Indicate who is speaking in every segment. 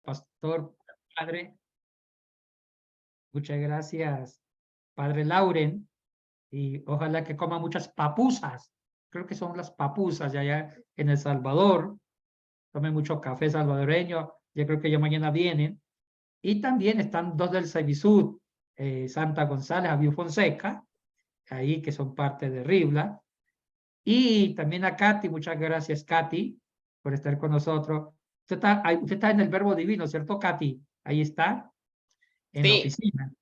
Speaker 1: pastor, padre. Muchas gracias, padre Lauren. Y ojalá que coma muchas papusas. Creo que son las papusas de allá en El Salvador. Tome mucho café salvadoreño. Yo creo que ya mañana vienen. Y también están dos del Cevisud, Santa González, Abiu Fonseca, ahí que son parte de Ribla. Y también a Katy, muchas gracias, Katy, por estar con nosotros. Usted está en el Verbo Divino, ¿cierto, Katy? Ahí está, en la
Speaker 2: Sí.
Speaker 1: oficina.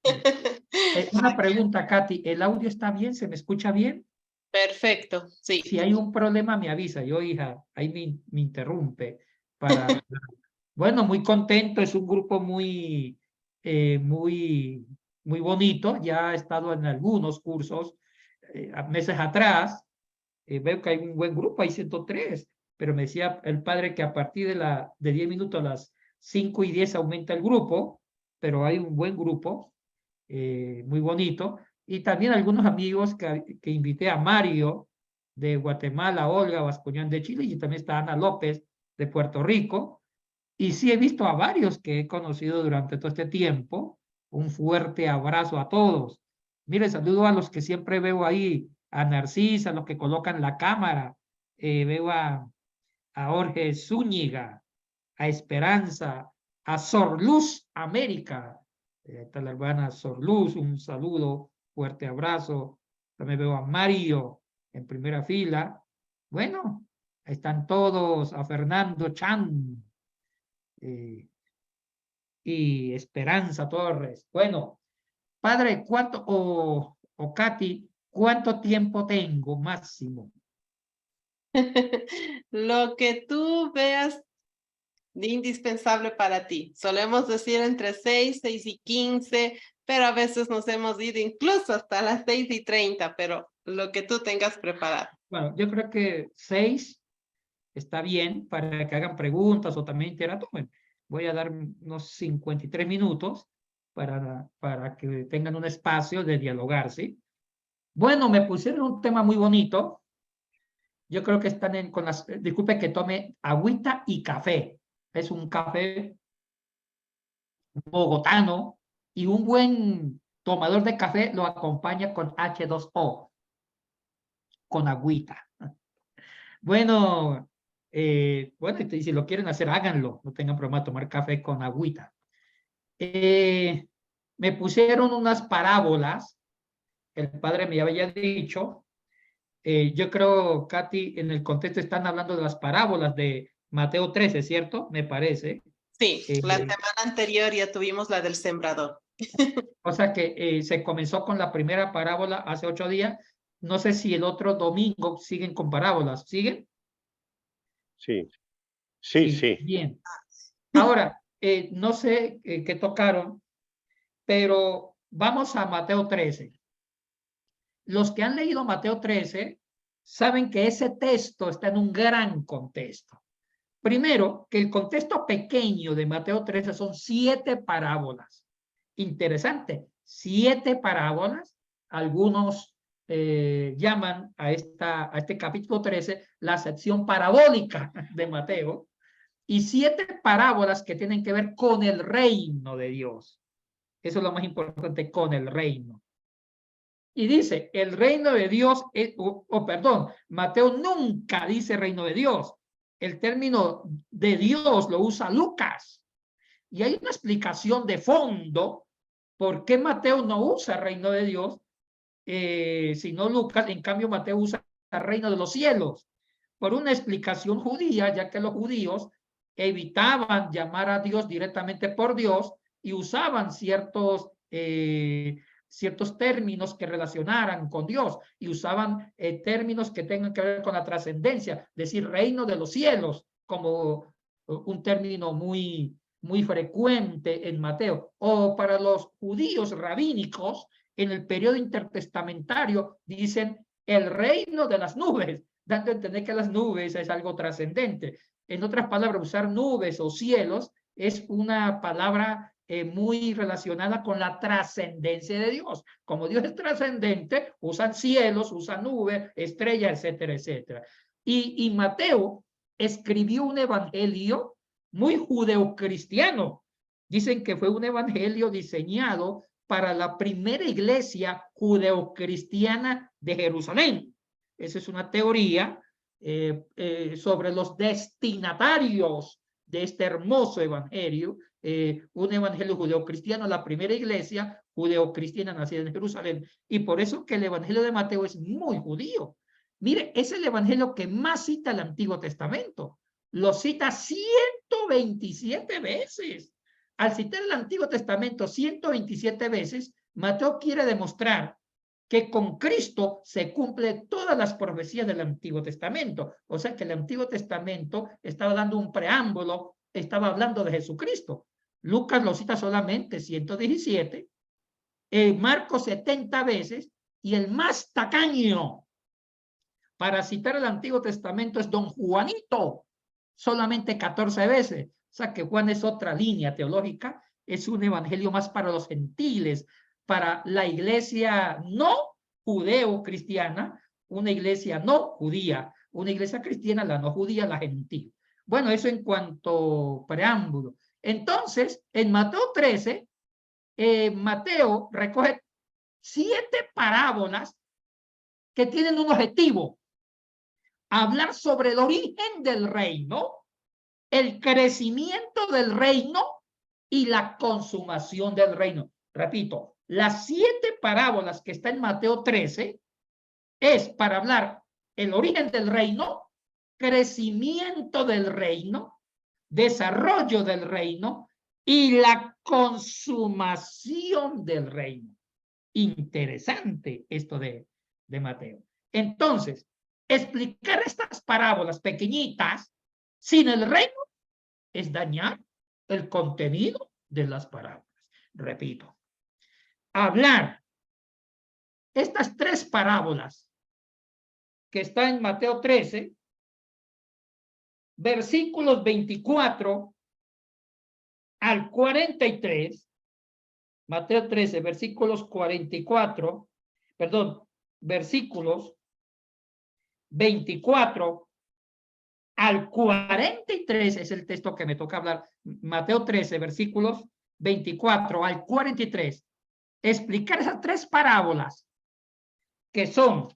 Speaker 1: Una pregunta, Katy, ¿el audio está bien? ¿Se me escucha bien?
Speaker 2: Perfecto, sí.
Speaker 1: Si hay un problema, me avisa. Yo, hija, ahí me interrumpe. Para... Bueno, muy contento, es un grupo muy bonito. Ya he estado en algunos cursos meses atrás. Veo que hay un buen grupo, hay 103, pero me decía el padre que a partir de 10 minutos a las 5:10 aumenta el grupo, pero hay un buen grupo, muy bonito. Y también algunos amigos que invité a Mario de Guatemala, Olga Vascuñán de Chile, y también está Ana López de Puerto Rico. Y sí he visto a varios que he conocido durante todo este tiempo. Un fuerte abrazo a todos. Mire, saludo a los que siempre veo ahí, a Narcisa, a los que colocan la cámara. Veo a Jorge Zúñiga, a Esperanza, a Sorluz América. Está la hermana Sorluz, un saludo, fuerte abrazo. También veo a Mario en primera fila. Bueno, ahí están todos, a Fernando Chan y Esperanza Torres. Bueno, padre, ¿cuánto, o Katy, cuánto tiempo tengo máximo?
Speaker 2: Lo que tú veas indispensable para ti. Solemos decir entre 6:15, pero a veces nos hemos ido incluso hasta las 6:30, pero lo que tú tengas preparado.
Speaker 1: Bueno, yo creo que 6 está bien para que hagan preguntas o también interactúen. Voy a dar unos 53 minutos para que tengan un espacio de dialogar, ¿sí? Bueno, me pusieron un tema muy bonito. Yo creo que están con las... disculpe que tome agüita y café. Es un café bogotano y un buen tomador de café lo acompaña con H2O, con agüita. Bueno, bueno, y si lo quieren hacer, háganlo. No tengan problema de tomar café con agüita. Me pusieron unas parábolas. El padre me había dicho. Yo creo, Katy, en el contexto están hablando de las parábolas de Mateo 13, ¿cierto? Me parece.
Speaker 2: Sí, la semana anterior ya tuvimos la del sembrador.
Speaker 1: O sea que se comenzó con la primera parábola hace 8 días. No sé si el otro domingo siguen con parábolas. ¿Siguen?
Speaker 3: Sí, sí,
Speaker 1: Sí,
Speaker 3: sí.
Speaker 1: bien. Ahora, no sé qué tocaron, pero vamos a Mateo 13. Los que han leído Mateo 13 saben que ese texto está en un gran contexto. Primero, que el contexto pequeño de Mateo 13 son 7 parábolas. Interesante, 7 parábolas. Algunos llaman a este capítulo 13 la sección parabólica de Mateo, y 7 parábolas que tienen que ver con el reino de Dios. Eso es lo más importante, con el reino. Y dice, el reino de Dios, perdón, Mateo nunca dice reino de Dios. El término de Dios lo usa Lucas. Y hay una explicación de fondo por qué Mateo no usa reino de Dios, sino Lucas. En cambio, Mateo usa el reino de los cielos. Por una explicación judía, ya que los judíos evitaban llamar a Dios directamente por Dios y usaban ciertos términos que relacionaran con Dios y usaban términos que tengan que ver con la trascendencia, decir reino de los cielos, como un término muy frecuente en Mateo. O para los judíos rabínicos, en el periodo intertestamentario, dicen el reino de las nubes, dando a entender que las nubes es algo trascendente. En otras palabras, usar nubes o cielos es una palabra muy relacionada con la trascendencia de Dios. Como Dios es trascendente, usan cielos, usan nubes, estrellas, etcétera, etcétera. Y Mateo escribió un evangelio muy judeocristiano. Dicen que fue un evangelio diseñado para la primera iglesia judeocristiana de Jerusalén. Esa es una teoría sobre los destinatarios de este hermoso evangelio. Un evangelio judeocristiano, la primera iglesia judeocristiana nacida en Jerusalén. Y por eso que el evangelio de Mateo es muy judío. Mire, es el evangelio que más cita el Antiguo Testamento. Lo cita 127 veces. Al citar el Antiguo Testamento 127 veces, Mateo quiere demostrar que con Cristo se cumplen todas las profecías del Antiguo Testamento. O sea que el Antiguo Testamento estaba dando un preámbulo, estaba hablando de Jesucristo. Lucas lo cita solamente 117, Marcos 70 veces, y el más tacaño para citar el Antiguo Testamento es don Juanito, solamente 14 veces. O sea que Juan es otra línea teológica, es un evangelio más para los gentiles, para la iglesia no judeo-cristiana, una iglesia no judía, una iglesia cristiana, la no judía, la gentil. Bueno, eso en cuanto preámbulo. Entonces, en Mateo 13, Mateo recoge 7 parábolas que tienen un objetivo: hablar sobre el origen del reino, el crecimiento del reino y la consumación del reino. Repito, las 7 parábolas que está en Mateo 13 es para hablar el origen del reino, crecimiento del reino, desarrollo del reino y la consumación del reino. Interesante esto de Mateo. Entonces, explicar estas parábolas pequeñitas sin el reino es dañar el contenido de las parábolas. Repito, hablar estas 3 parábolas que están en Mateo 13, versículos 24 al 43, Mateo 13, versículos 44, perdón, versículos 24 al 43 es el texto que me toca hablar. Mateo 13, versículos 24 al 43. Explicar esas 3 parábolas que son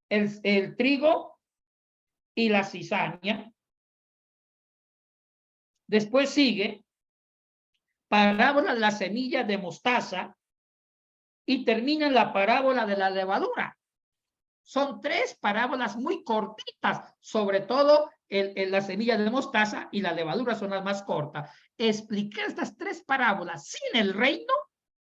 Speaker 1: el trigo y la cizaña. Después sigue parábola de la semilla de mostaza y termina la parábola de la levadura. Son 3 parábolas muy cortitas, sobre todo la semilla de mostaza y la levadura son las más cortas. Explicar estas 3 parábolas sin el reino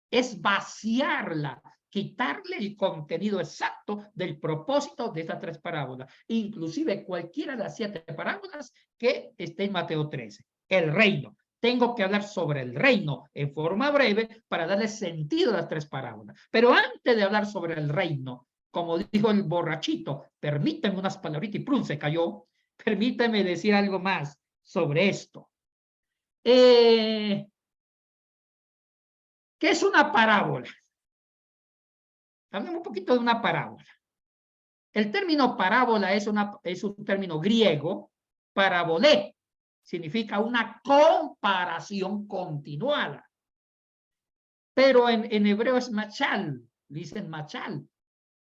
Speaker 1: es vaciarla, quitarle el contenido exacto del propósito de estas 3 parábolas, inclusive cualquiera de las 7 parábolas que esté en Mateo 13. El reino. Tengo que hablar sobre el reino en forma breve para darle sentido a las 3 parábolas. Pero antes de hablar sobre el reino, como dijo el borrachito, permíteme unas palabritas y ¡prum! Se cayó. Permíteme decir algo más sobre esto. ¿Qué es una parábola? Hablemos un poquito de una parábola. El término parábola es un término griego, parabolé. Significa una comparación continuada. Pero en hebreo es machal, dicen machal,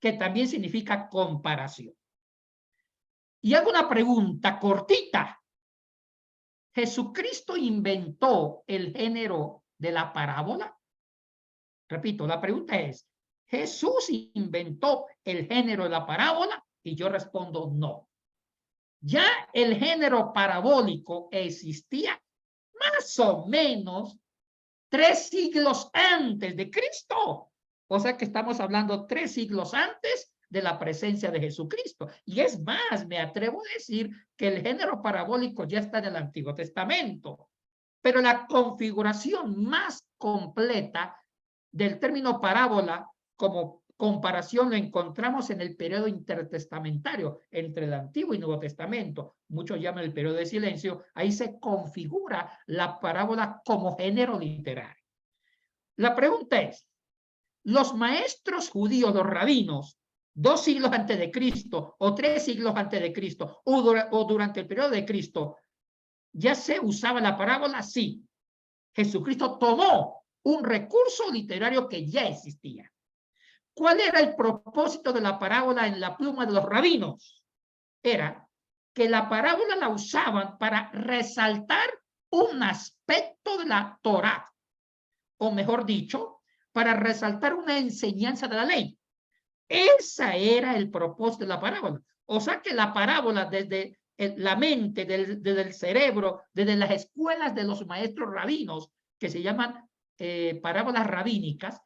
Speaker 1: que también significa comparación. Y hago una pregunta cortita. ¿Jesucristo inventó el género de la parábola? Repito, la pregunta es, ¿Jesús inventó el género de la parábola? Y yo respondo no. Ya el género parabólico existía más o menos 3 siglos antes de Cristo. O sea que estamos hablando 3 siglos antes de la presencia de Jesucristo. Y es más, me atrevo a decir que el género parabólico ya está en el Antiguo Testamento. Pero la configuración más completa del término parábola como comparación lo encontramos en el periodo intertestamentario entre el Antiguo y Nuevo Testamento. Muchos llaman el periodo de silencio. Ahí se configura la parábola como género literario. La pregunta es, los maestros judíos, los rabinos, 2 siglos antes de Cristo o 3 siglos antes de Cristo o durante el periodo de Cristo, ¿Ya se usaba la parábola? Sí. Jesucristo tomó un recurso literario que ya existía. ¿Cuál era el propósito de la parábola en la pluma de los rabinos? Era que la parábola la usaban para resaltar un aspecto de la Torá, o mejor dicho, para resaltar una enseñanza de la ley. Ese era el propósito de la parábola. O sea que la parábola desde la mente, desde el cerebro, desde las escuelas de los maestros rabinos, que se llaman parábolas rabínicas,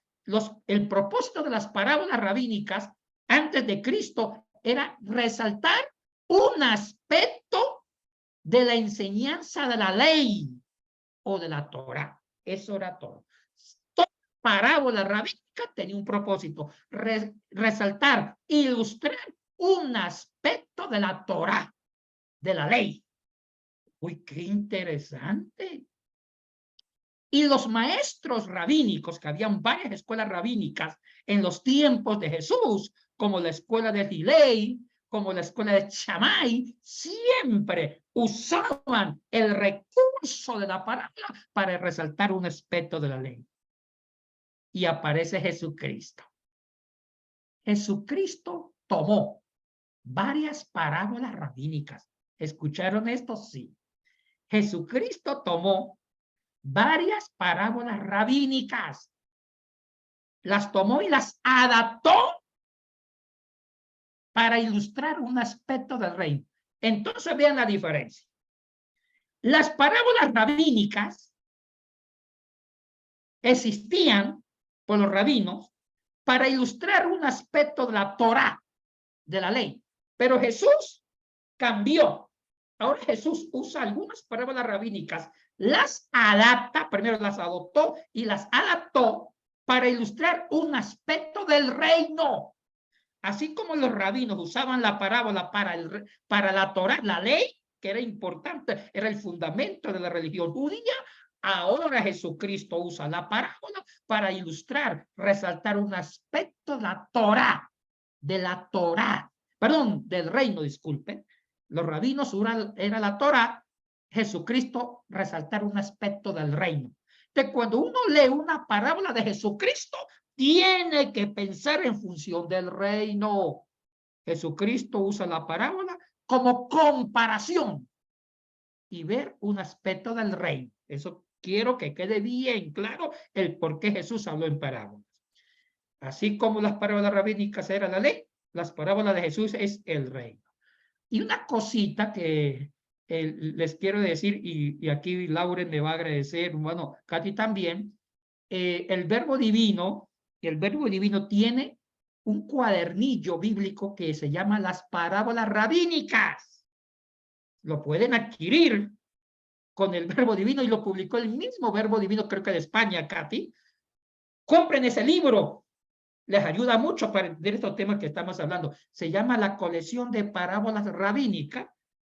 Speaker 1: el propósito de las parábolas rabínicas antes de Cristo era resaltar un aspecto de la enseñanza de la ley o de la Torá. Eso era todo. Toda parábola rabínica tenía un propósito, resaltar, ilustrar un aspecto de la Torá, de la ley. Uy, qué interesante. Y los maestros rabínicos, que habían varias escuelas rabínicas en los tiempos de Jesús, como la escuela de Gilei, como la escuela de Shammai, siempre usaban el recurso de la parábola para resaltar un aspecto de la ley. Y aparece Jesucristo. Jesucristo tomó varias parábolas rabínicas. ¿Escucharon esto? Sí. Jesucristo tomó varias parábolas rabínicas, las tomó y las adaptó para ilustrar un aspecto del reino. Entonces vean la diferencia. Las parábolas rabínicas existían por los rabinos para ilustrar un aspecto de la Torá, de la ley. Pero Jesús cambió. Ahora Jesús usa algunas parábolas rabínicas, las adapta, primero las adoptó y las adaptó para ilustrar un aspecto del reino. Así como los rabinos usaban la parábola para la Torá, la ley, que era importante, era el fundamento de la religión judía, ahora Jesucristo usa la parábola para ilustrar, resaltar un aspecto de la Torá, perdón, del reino, disculpen. Los rabinos era la Torá, Jesucristo resaltar un aspecto del reino. Entonces, cuando uno lee una parábola de Jesucristo, tiene que pensar en función del reino. Jesucristo usa la parábola como comparación y ver un aspecto del reino. Eso quiero que quede bien claro el por qué Jesús habló en parábolas. Así como las parábolas rabínicas eran la ley, las parábolas de Jesús es el reino. Y una cosita que les quiero decir, y aquí Lauren me va a agradecer, bueno, Katy también, el verbo divino tiene un cuadernillo bíblico que se llama las parábolas rabínicas. Lo pueden adquirir con el verbo divino y lo publicó el mismo verbo divino, creo que de España, Katy. Compren ese libro. Les ayuda mucho para entender estos temas que estamos hablando. Se llama la colección de parábolas rabínicas,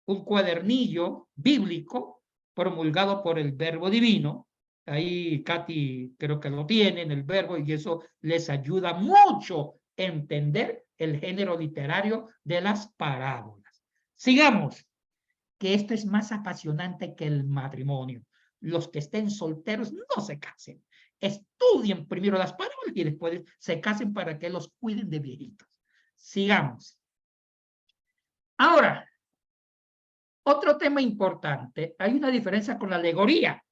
Speaker 1: un cuadernillo bíblico promulgado por el verbo divino. Ahí Katy creo que lo tiene en el verbo y eso les ayuda mucho a entender el género literario de las parábolas. Sigamos, que esto es más apasionante que el matrimonio. Los que estén solteros no se casen. Estudien primero las parábolas y después se casen para que los cuiden de viejitos. Sigamos. Ahora, otro tema importante. Hay una diferencia con la alegoría.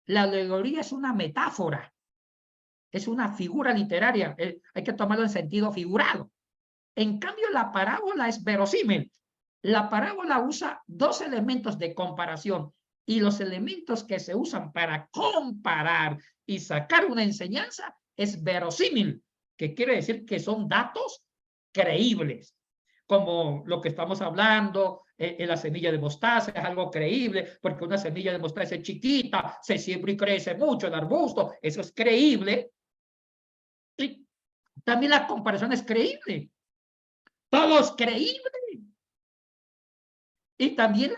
Speaker 1: La alegoría es una metáfora. Es una figura literaria. Hay que tomarlo en sentido figurado. En cambio, la parábola es verosímil. La parábola usa dos elementos de comparación. Y los elementos que se usan para comparar y sacar una enseñanza es verosímil, que quiere decir que son datos creíbles, como lo que estamos hablando en la semilla de mostaza, es algo creíble, porque una semilla de mostaza es chiquita, se siembra y crece mucho el arbusto, eso es creíble. Y también la comparación es creíble, todo es creíble. Y también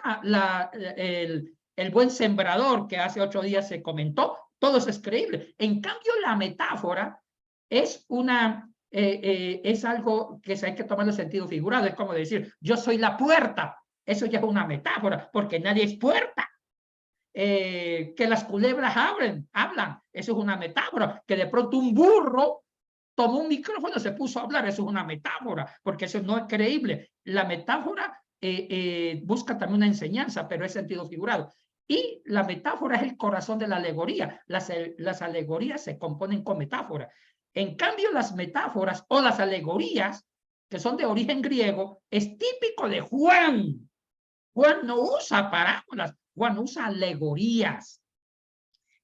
Speaker 1: el buen sembrador que hace 8 días se comentó, todo eso es creíble. En cambio, la metáfora es es algo que se hay que tomar en sentido figurado. Es como decir, yo soy la puerta. eso ya es una metáfora, porque nadie es puerta. Que las culebras hablan, eso es una metáfora. Que de pronto un burro tomó un micrófono y se puso a hablar, eso es una metáfora, porque eso no es creíble. La metáfora busca también una enseñanza, pero es sentido figurado. Y la metáfora es el corazón de la alegoría. Las alegorías se componen con metáforas. En cambio, las metáforas o las alegorías, que son de origen griego, es típico de Juan. Juan no usa parábolas, Juan usa alegorías.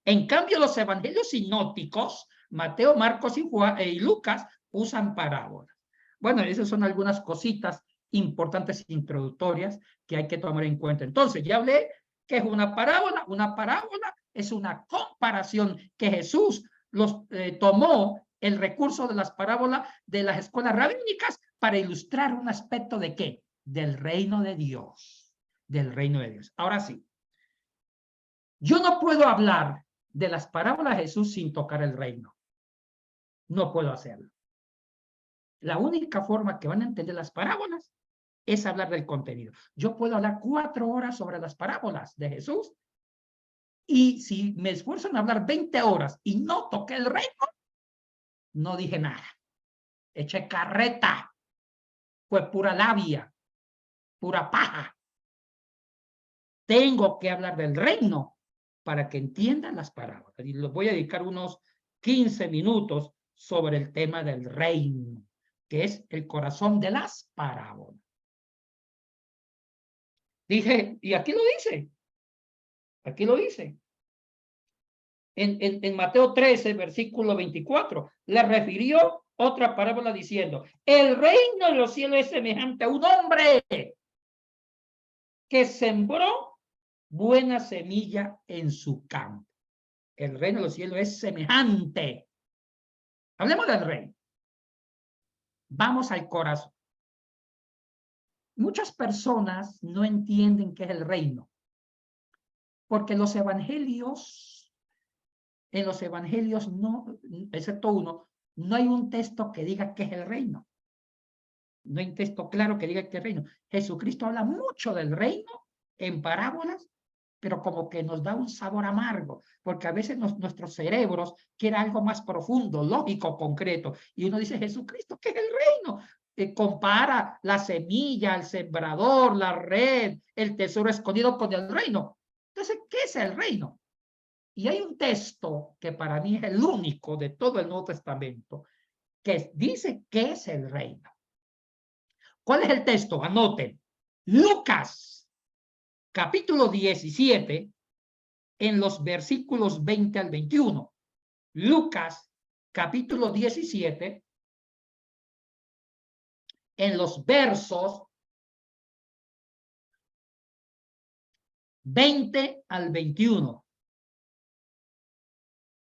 Speaker 1: En cambio, los evangelios sinópticos, Mateo, Marcos y Lucas, usan parábolas. Bueno, esas son algunas cositas importantes introductorias que hay que tomar en cuenta. Entonces, ya hablé que es una parábola. Una parábola es una comparación que Jesús tomó el recurso de las parábolas de las escuelas rabínicas para ilustrar un aspecto de ¿qué? Del reino de Dios. Del reino de Dios. Ahora sí. Yo no puedo hablar de las parábolas de Jesús sin tocar el reino. No puedo hacerlo. La única forma que van a entender las parábolas es hablar del contenido. Yo puedo hablar 4 horas sobre las parábolas de Jesús y si me esfuerzo en hablar 20 horas y no toqué el reino, no dije nada. Eché carreta. Fue pura labia, pura paja. Tengo que hablar del reino para que entiendan las parábolas. Y les voy a dedicar unos 15 minutos sobre el tema del reino, que es el corazón de las parábolas. Dije, y aquí lo dice. Aquí lo dice. En Mateo 13, versículo 24, le refirió otra parábola diciendo, el reino de los cielos es semejante a un hombre que sembró buena semilla en su campo. El reino de los cielos es semejante. Hablemos del reino. Vamos al corazón. Muchas personas no entienden qué es el reino, porque en los evangelios no, excepto uno, no hay un texto que diga qué es el reino. No hay un texto claro que diga qué es el reino. Jesucristo habla mucho del reino en parábolas, pero como que nos da un sabor amargo, porque a veces nuestros cerebros quieren algo más profundo, lógico, concreto. Y uno dice, Jesucristo, ¿qué es el reino? Compara la semilla, el sembrador, la red, el tesoro escondido con el reino. Entonces, ¿qué es el reino? Y hay un texto que para mí es el único de todo el Nuevo Testamento que dice qué es el reino. ¿Cuál es el texto? Anoten. Lucas, capítulo 17, en los versículos 20 al 21. Lucas, capítulo 17, en los versos 20 al 21.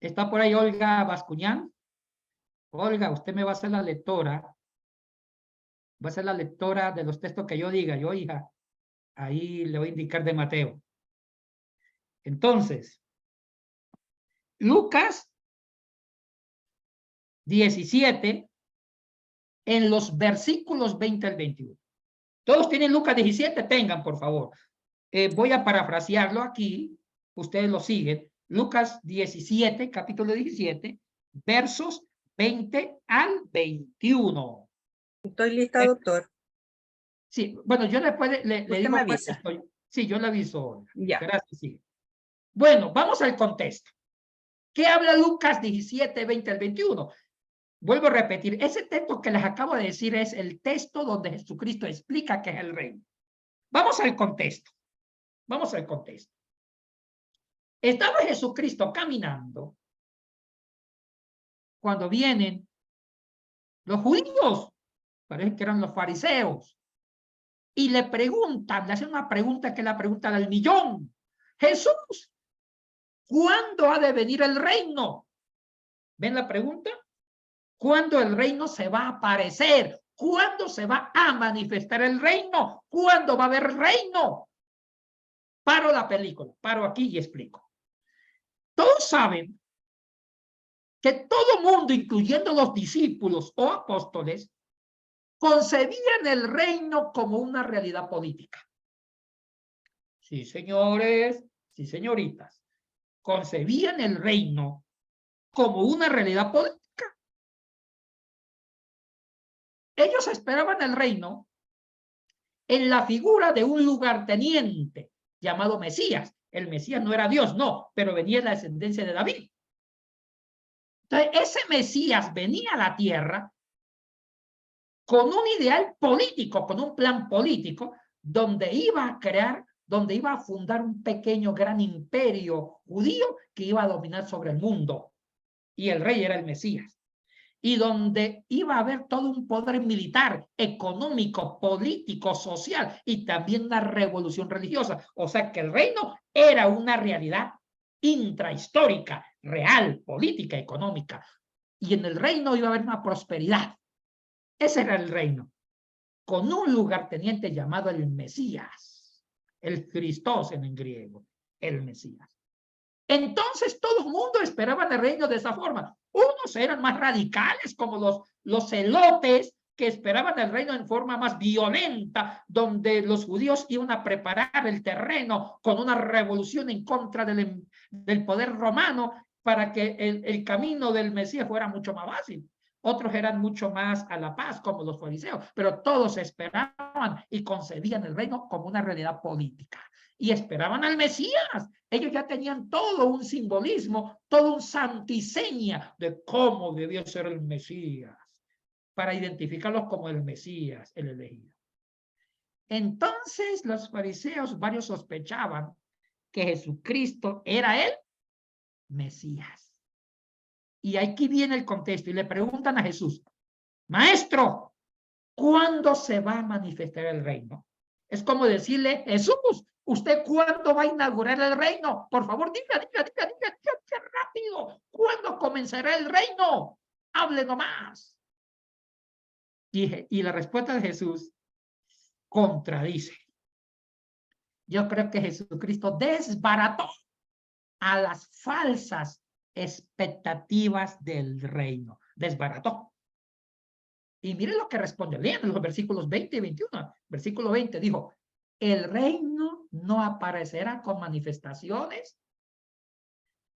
Speaker 1: ¿Está por ahí Olga Bascuñán? Olga, usted me va a hacer la lectora. Va a ser la lectora de los textos que yo diga. Yo, hija, ahí le voy a indicar de Mateo. Entonces, Lucas 17, en los versículos 20 al 21. ¿Todos tienen Lucas 17? Tengan, por favor. Voy a parafrasearlo aquí. Ustedes lo siguen. Lucas 17, capítulo 17, versos 20 al 21.
Speaker 4: Estoy lista, doctor.
Speaker 1: Sí, bueno, yo después le
Speaker 4: Usted
Speaker 1: digo
Speaker 4: me
Speaker 1: cuál
Speaker 4: avisa.
Speaker 1: estoy. Sí, yo le aviso.
Speaker 4: Ya.
Speaker 1: Gracias, sí. Bueno, vamos al contexto. ¿Qué habla Lucas 17, 20 al 21? Vuelvo a repetir, ese texto que les acabo de decir es el texto donde Jesucristo explica qué es el reino. Vamos al contexto. Vamos al contexto. Estaba Jesucristo caminando cuando vienen los judíos, parece que eran los fariseos, y le preguntan, le hacen una pregunta que es la pregunta del millón. Jesús, ¿cuándo ha de venir el reino? ¿Ven la pregunta? ¿Cuándo el reino se va a aparecer? ¿Cuándo se va a manifestar el reino? ¿Cuándo va a haber reino? Paro la película, paro aquí y explico. Todos saben que todo mundo, incluyendo los discípulos o apóstoles, concebían el reino como una realidad política. sí señores, sí señoritas, concebían el reino como una realidad política. Ellos esperaban el reino en la figura de un lugarteniente llamado Mesías. El Mesías no era Dios, no, pero venía de la descendencia de David. Entonces, ese Mesías venía a la tierra con un ideal político, con un plan político, donde iba a crear, donde iba a fundar un pequeño gran imperio judío que iba a dominar sobre el mundo. Y el rey era el Mesías. Y donde iba a haber todo un poder militar, económico, político, social y también una revolución religiosa. O sea que el reino era una realidad intrahistórica, real, política, económica. Y en el reino iba a haber una prosperidad. Ese era el reino, con un lugarteniente llamado el Mesías, el Christos en griego, el Mesías. Entonces todo el mundo esperaba el reino de esa forma. Unos eran más radicales, como los celotes, que esperaban el reino en forma más violenta, donde los judíos iban a preparar el terreno con una revolución en contra del poder romano para que el camino del Mesías fuera mucho más fácil. Otros eran mucho más a la paz, como los fariseos, pero todos esperaban y concebían el reino como una realidad política. Y esperaban al Mesías. Ellos ya tenían todo un simbolismo, todo un santiseña de cómo debía ser el Mesías, para identificarlos como el Mesías, el elegido. Entonces los fariseos, varios sospechaban que Jesucristo era el Mesías. Y aquí viene el contexto y le preguntan a Jesús, Maestro, ¿cuándo se va a manifestar el reino? Es como decirle, Jesús, ¿usted cuándo va a inaugurar el reino? Por favor, diga rápido. ¿Cuándo comenzará el reino? Hable nomás. Y la respuesta de Jesús contradice. Yo creo que Jesucristo desbarató a las falsas expectativas del reino. Desbarató. Y miren lo que responde. Lean los versículos 20 y 21. Versículo 20 dijo, el reino no aparecerá con manifestaciones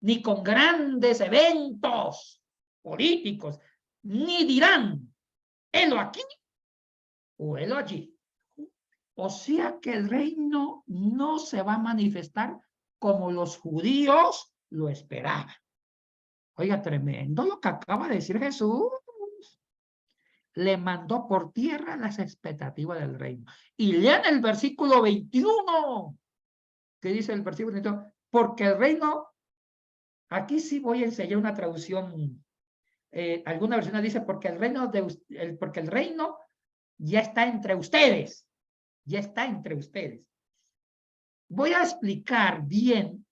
Speaker 1: ni con grandes eventos políticos, ni dirán, helo aquí o helo allí. O sea que el reino no se va a manifestar como los judíos lo esperaban. Oiga, tremendo lo que acaba de decir Jesús. Le mandó por tierra las expectativas del reino. Y lean el versículo 21. ¿Qué dice el versículo 21? Porque el reino, aquí sí voy a enseñar una traducción. Alguna versión dice, porque el reino ya está entre ustedes. Ya está entre ustedes. Voy a explicar bien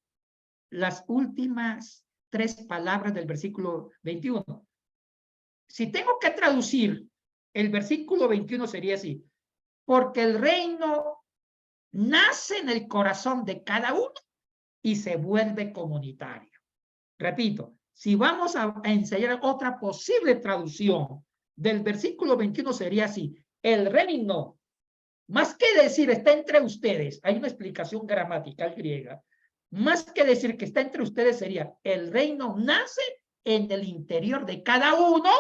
Speaker 1: las últimas 3 palabras del versículo 21. Si tengo que traducir, el versículo 21 sería así, porque el reino nace en el corazón de cada uno y se vuelve comunitario. Repito, si vamos a enseñar otra posible traducción del versículo 21 sería así, el reino, más que decir está entre ustedes, hay una explicación gramatical griega, más que decir que está entre ustedes sería, el reino nace en el interior de cada uno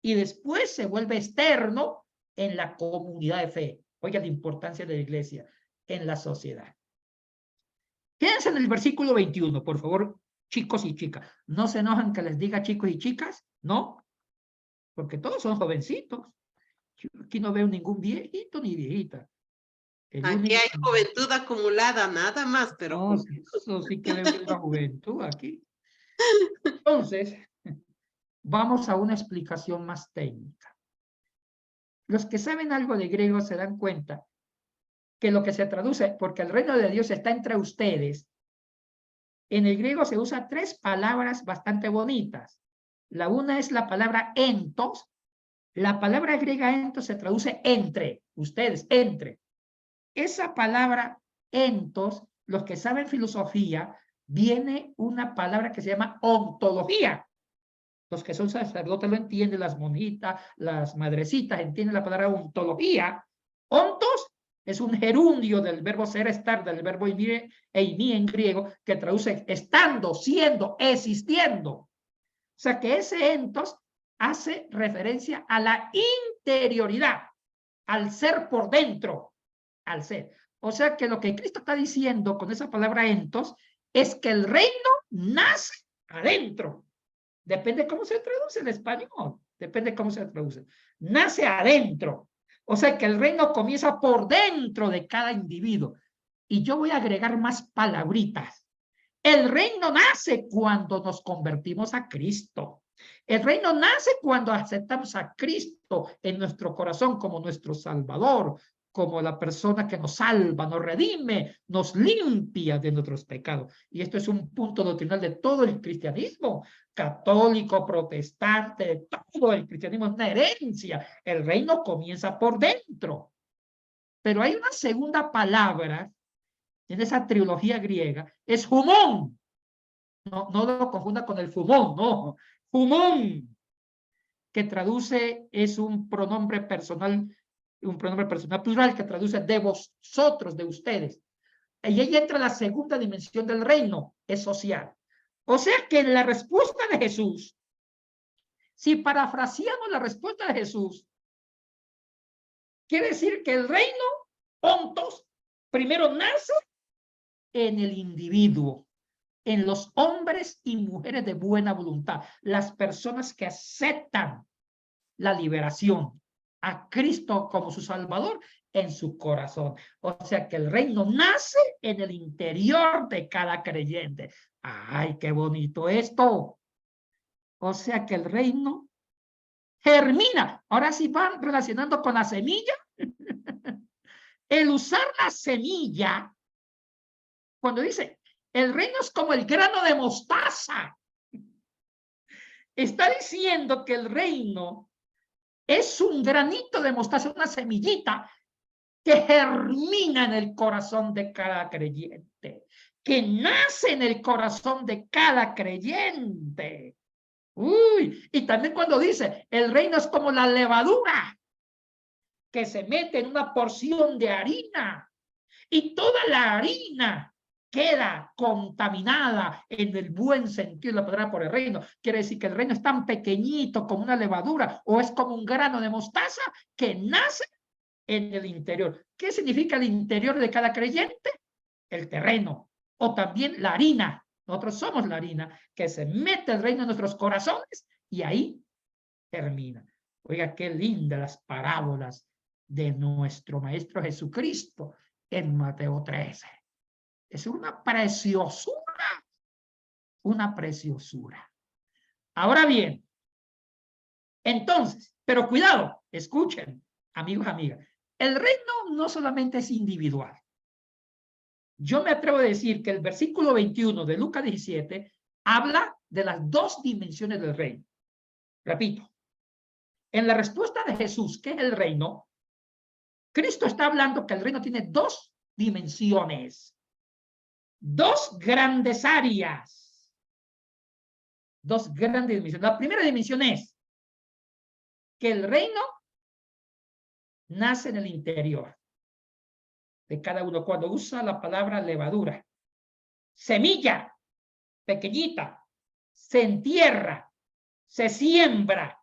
Speaker 1: y después se vuelve externo en la comunidad de fe. Oiga la importancia de la iglesia en la sociedad. Quédense en el versículo 21, por favor, chicos y chicas. ¿No se enojan que les diga chicos y chicas? ¿No? Porque todos son jovencitos. Yo aquí no veo ningún viejito ni viejita.
Speaker 2: Aquí hay juventud acumulada, nada más, pero...
Speaker 1: No, eso sí que veo la juventud aquí. Entonces, vamos a una explicación más técnica. Los que saben algo de griego se dan cuenta que lo que se traduce, porque el reino de Dios está entre ustedes, en el griego se usa 3 palabras bastante bonitas. La una es la palabra entos. La palabra griega entos se traduce entre, ustedes, entre. Esa palabra entos, los que saben filosofía, viene una palabra que se llama ontología. Los que son sacerdotes lo entienden, las monjitas, las madrecitas entienden la palabra ontología. Ontos Es un gerundio del verbo ser, estar, del verbo eimi en griego, que traduce estando, siendo, existiendo. O sea que ese entos hace referencia a la interioridad, al ser por dentro, al ser. O sea que lo que Cristo está diciendo con esa palabra entos es que el reino nace adentro. Depende cómo se traduce en español. Depende cómo se traduce. Nace adentro. O sea que el reino comienza por dentro de cada individuo. Y yo voy a agregar más palabritas. El reino nace cuando nos convertimos a Cristo. El reino nace cuando aceptamos a Cristo en nuestro corazón como nuestro Salvador, como la persona que nos salva, nos redime, nos limpia de nuestros pecados. Y esto es un punto doctrinal de todo el cristianismo, católico, protestante, todo el cristianismo es una herencia. El reino comienza por dentro. Pero hay una segunda palabra en esa trilogía griega, es humón. No lo confunda con el fumón, no. Humón, que traduce, es un pronombre personal plural que traduce de vosotros, de ustedes. Y ahí entra la segunda dimensión del reino, es social. O sea que en la respuesta de Jesús, si parafraseamos la respuesta de Jesús, quiere decir que el reino, ontos, primero nace en el individuo, en los hombres y mujeres de buena voluntad, las personas que aceptan la liberación a Cristo como su Salvador en su corazón. O sea que el reino nace en el interior de cada creyente. ¡Ay, qué bonito esto! O sea que el reino germina. Ahora sí van relacionando con la semilla. El usar la semilla, cuando dice, el reino es como el grano de mostaza. Está diciendo que el reino es un granito de mostaza, una semillita que germina en el corazón de cada creyente, que nace en el corazón de cada creyente. Uy, y también cuando dice, el reino es como la levadura que se mete en una porción de harina y toda la harina queda contaminada en el buen sentido de la palabra por el reino. Quiere decir que el reino es tan pequeñito como una levadura o es como un grano de mostaza que nace en el interior. ¿Qué significa el interior de cada creyente? El terreno o también la harina. Nosotros somos la harina que se mete el reino en nuestros corazones y ahí termina. Oiga, qué lindas las parábolas de nuestro Maestro Jesucristo en Mateo 13. Es una preciosura, una preciosura. Ahora bien, entonces, pero cuidado, escuchen, amigos, amigas, el reino no solamente es individual. Yo me atrevo a decir que el versículo 21 de Lucas 17 habla de las dos dimensiones del reino. Repito, en la respuesta de Jesús, ¿qué es el reino? Cristo está hablando que el reino tiene dos dimensiones. Dos grandes áreas. Dos grandes dimensiones. La primera dimensión es que el reino nace en el interior de cada uno. Cuando usa la palabra levadura, semilla pequeñita, se entierra, se siembra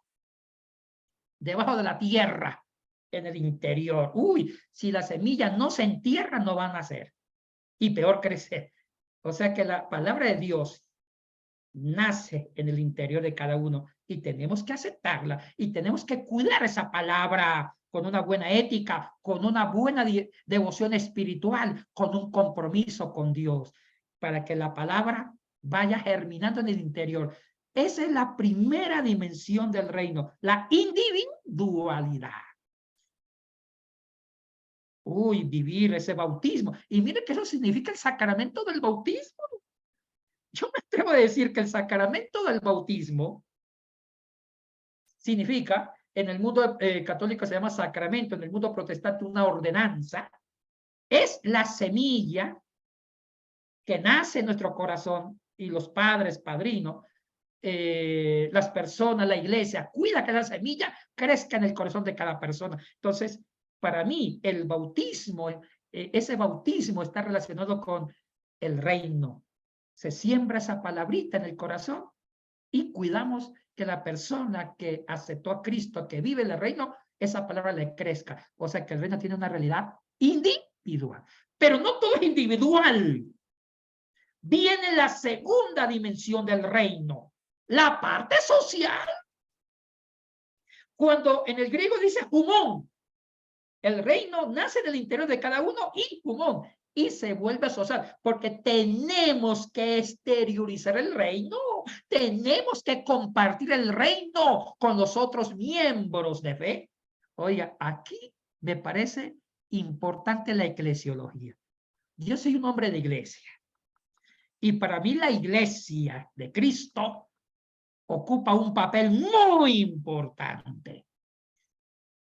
Speaker 1: debajo de la tierra en el interior. Uy, si la semilla no se entierra, no va a nacer. Y peor crecer. O sea que la palabra de Dios nace en el interior de cada uno y tenemos que aceptarla y tenemos que cuidar esa palabra con una buena ética, con una buena devoción espiritual, con un compromiso con Dios, para que la palabra vaya germinando en el interior. Esa es la primera dimensión del reino, la individualidad. Uy, vivir ese bautismo. Y mire que eso significa el sacramento del bautismo. Yo me atrevo a decir que el sacramento del bautismo significa, en el mundo católico se llama sacramento, en el mundo protestante una ordenanza, es la semilla que nace en nuestro corazón y los padres, padrinos, las personas, la iglesia, cuida que la semilla crezca en el corazón de cada persona. Entonces, para mí, el bautismo, ese bautismo está relacionado con el reino. Se siembra esa palabrita en el corazón y cuidamos que la persona que aceptó a Cristo, que vive en el reino, esa palabra le crezca. O sea, que el reino tiene una realidad individual. Pero no todo es individual. Viene la segunda dimensión del reino, la parte social. Cuando en el griego dice humón, el reino nace del interior de cada uno y humón, y se vuelve social, porque tenemos que exteriorizar el reino, tenemos que compartir el reino con los otros miembros de fe. Oiga, aquí me parece importante la eclesiología. Yo soy un hombre de iglesia, y para mí la iglesia de Cristo ocupa un papel muy importante.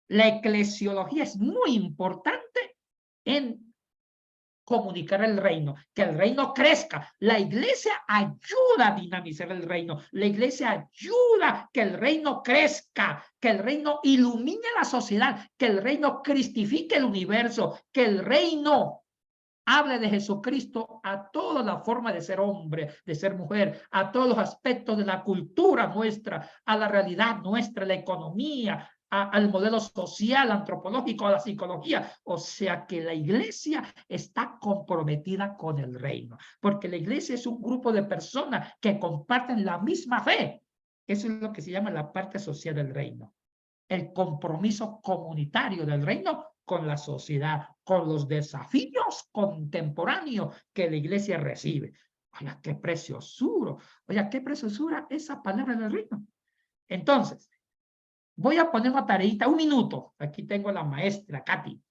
Speaker 1: La eclesiología es muy importante en comunicar el reino, que el reino crezca. La iglesia ayuda a dinamizar el reino. La iglesia ayuda a que el reino crezca, que el reino ilumine la sociedad, que el reino cristifique el universo, que el reino hable de Jesucristo a toda la forma de ser hombre, de ser mujer, a todos los aspectos de la cultura nuestra, a la realidad nuestra, la economía, al modelo social, antropológico, a la psicología. O sea que la iglesia está comprometida con el reino, porque la iglesia es un grupo de personas que comparten la misma fe. Eso es lo que se llama la parte social del reino. El compromiso comunitario del reino con la sociedad, con los desafíos contemporáneos que la iglesia recibe. Oiga, qué preciosura. Oiga, qué preciosura esa palabra del reino. Entonces, voy a poner una tareita, un minuto. Aquí tengo a la maestra, Katy.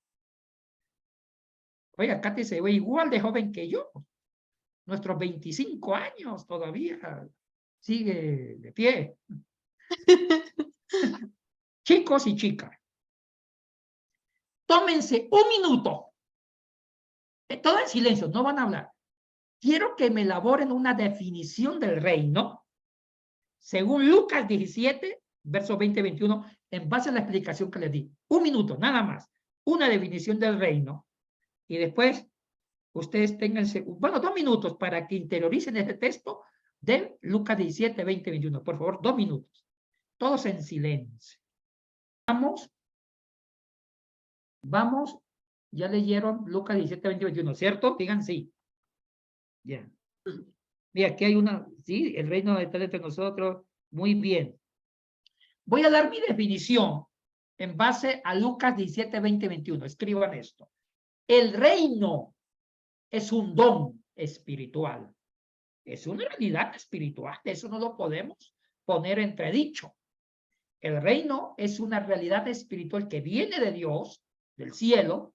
Speaker 1: Oiga, Katy se ve igual de joven que yo. Nuestros 25 años todavía sigue de pie. Chicos y chicas, tómense un minuto. Todo en silencio, no van a hablar. Quiero que me elaboren una definición del reino según Lucas 17, versos 20-21, en base a la explicación que les di. Un minuto, nada más. Una definición del reino. Y después, ustedes tengan, bueno, 2 minutos para que interioricen este texto de Lucas 17, 20-21. Por favor, 2 minutos. Todos en silencio. Vamos. Ya leyeron Lucas 17, 20-21, ¿cierto? Digan sí. Ya. Mira, aquí hay una, sí, el reino está entre nosotros. Muy bien. Voy a dar mi definición en base a Lucas 17, 20-21. Escriban esto. El reino es un don espiritual. Es una realidad espiritual. Eso no lo podemos poner entredicho. El reino es una realidad espiritual que viene de Dios, del cielo,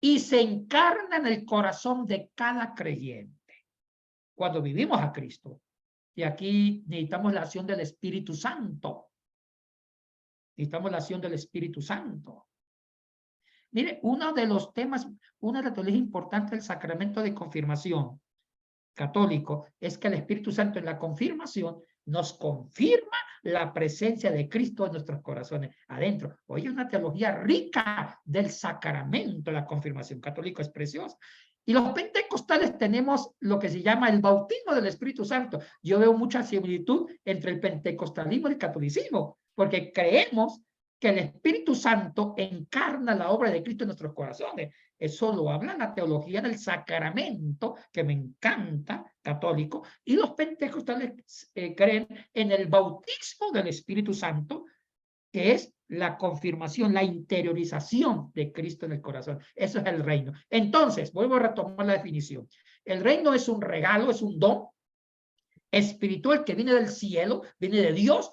Speaker 1: y se encarna en el corazón de cada creyente. Cuando vivimos a Cristo. Y aquí necesitamos la acción del Espíritu Santo. Necesitamos la acción del Espíritu Santo. Mire, uno de los temas, una de las teologías importantes del sacramento de confirmación católico es que el Espíritu Santo en la confirmación nos confirma la presencia de Cristo en nuestros corazones adentro. Oye, una teología rica del sacramento, la confirmación católica es preciosa. Y los pentecostales tenemos lo que se llama el bautismo del Espíritu Santo. Yo veo mucha similitud entre el pentecostalismo y el catolicismo, porque creemos que el Espíritu Santo encarna la obra de Cristo en nuestros corazones. Eso lo habla la teología del sacramento, que me encanta, católico, y los pentecostales creen en el bautismo del Espíritu Santo, que es la confirmación, la interiorización de Cristo en el corazón. Eso es el reino. Entonces, vuelvo a retomar la definición. El reino es un regalo, es un don espiritual que viene del cielo, viene de Dios,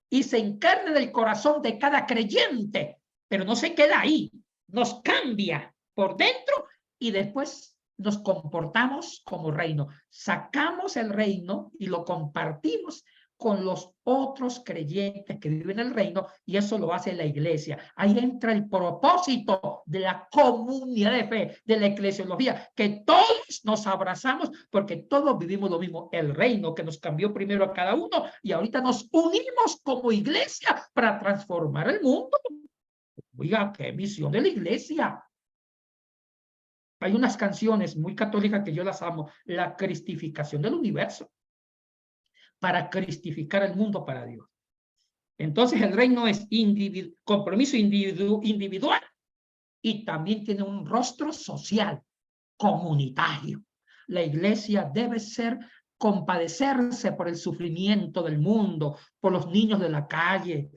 Speaker 1: y se encarna en el corazón de cada creyente, pero no se queda ahí, nos cambia por dentro y después nos comportamos como reino. Sacamos el reino y lo compartimos con los otros creyentes que viven en el reino, y eso lo hace la iglesia. Ahí entra el propósito de la comunidad de fe, de la eclesiología, que todos nos abrazamos porque todos vivimos lo mismo, el reino que nos cambió primero a cada uno, y ahorita nos unimos como iglesia para transformar el mundo. Oiga, qué misión de la iglesia. Hay unas canciones muy católicas que yo las amo. La cristificación del universo. Para cristificar el mundo para Dios. Entonces el reino es compromiso individual y también tiene un rostro social, comunitario. La iglesia debe compadecerse por el sufrimiento del mundo, por los niños de la calle.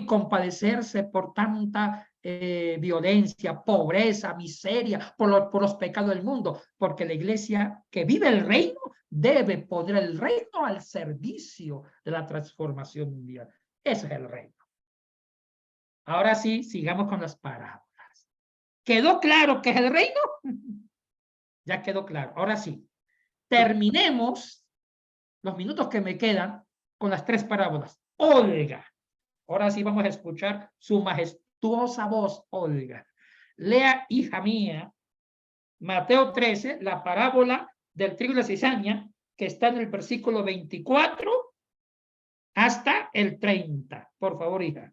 Speaker 1: Compadecerse por tanta violencia, pobreza, miseria, por los pecados del mundo, porque la iglesia que vive el reino debe poner el reino al servicio de la transformación mundial. Ese es el reino. Ahora sí, sigamos con las parábolas. ¿Quedó claro qué es el reino? Ya quedó claro. Ahora sí, terminemos los minutos que me quedan con las 3 parábolas. Olga. Ahora sí vamos a escuchar su majestuosa voz, Olga. Lea, hija mía, Mateo 13, la parábola del trigo y la cizaña, que está en el versículo 24 hasta el 30. Por favor, hija.